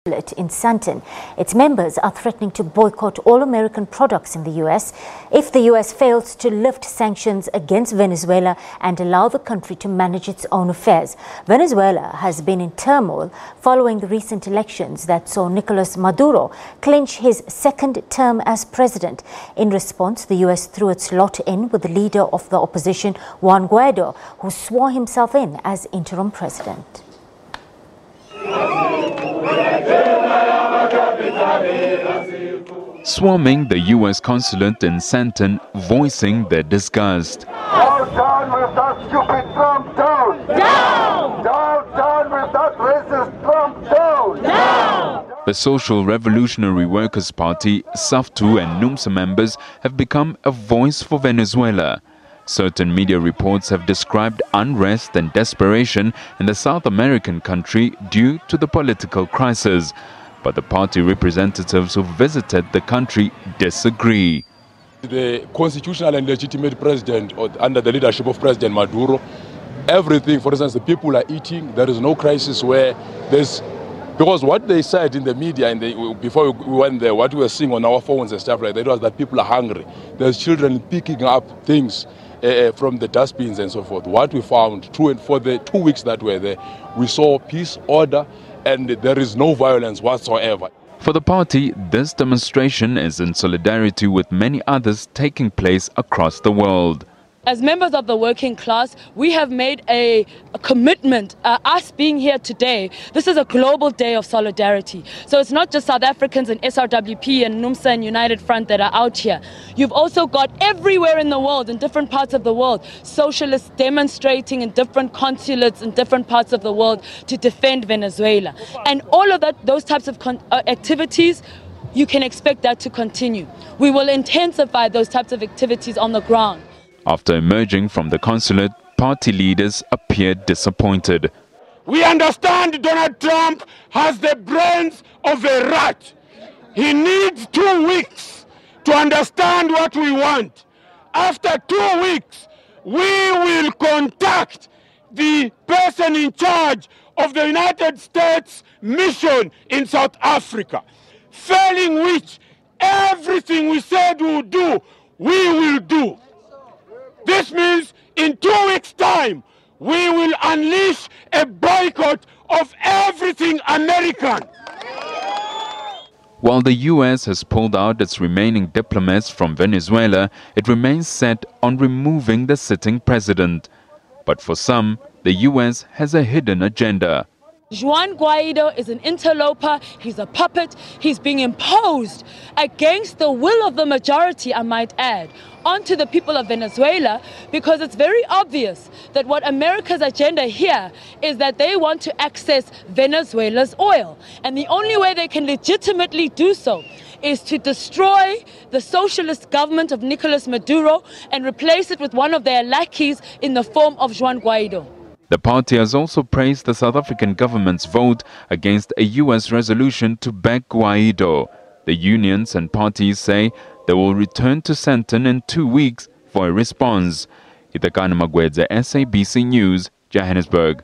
in Sandton. Its members are threatening to boycott all American products in the US if the US fails to lift sanctions against Venezuela and allow the country to manage its own affairs. Venezuela has been in turmoil following the recent elections that saw Nicolas Majuro clinch his second term as president. In response, the US threw its lot in with the leader of the opposition, Juan Guaido, who swore himself in as interim president. Swarming the US Consulate in Sandton, voicing their disgust. Down with that stupid Trump, down! Down! Down with that racist Trump, down! Down! The Social Revolutionary Workers' Party, SABC and NUMSA members have become a voice for Venezuela. Certain media reports have described unrest and desperation in the South American country due to the political crisis. But the party representatives who visited the country disagree. The constitutional and legitimate president, under the leadership of President Maduro, everything, for instance, the people are eating. There is no crisis where there's... Because what they said in the media, before we went there, what we were seeing on our phones and stuff like that was that people are hungry. There's children picking up things from the dustbins and so forth. What we found, for the 2 weeks that we were there, we saw peace, order, and there is no violence whatsoever. For the party, this demonstration is in solidarity with many others taking place across the world. As members of the working class, we have made a commitment, us being here today. This is a global day of solidarity. So it's not just South Africans and SRWP and NUMSA and United Front that are out here. You've also got everywhere in the world, in different parts of the world, socialists demonstrating in different consulates in different parts of the world to defend Venezuela. And all of those types of activities, you can expect that to continue. We will intensify those types of activities on the ground. After emerging from the consulate, party leaders appeared disappointed. We understand Donald Trump has the brains of a rat. He needs 2 weeks to understand what we want. After 2 weeks, we will contact the person in charge of the United States mission in South Africa, failing which everything we said we would do, we will do. This means in 2 weeks' time, we will unleash a boycott of everything American. While the US has pulled out its remaining diplomats from Venezuela, it remains set on removing the sitting president. But for some, the US has a hidden agenda. Juan Guaido is an interloper, he's a puppet, he's being imposed against the will of the majority, I might add, onto the people of Venezuela, because it's very obvious that what America's agenda here is that they want to access Venezuela's oil. And the only way they can legitimately do so is to destroy the socialist government of Nicolas Majuro and replace it with one of their lackeys in the form of Juan Guaido. The party has also praised the South African government's vote against a US resolution to back Guaido. The unions and parties say they will return to Sandton in 2 weeks for a response. Nicolas Majuro, SABC News, Johannesburg.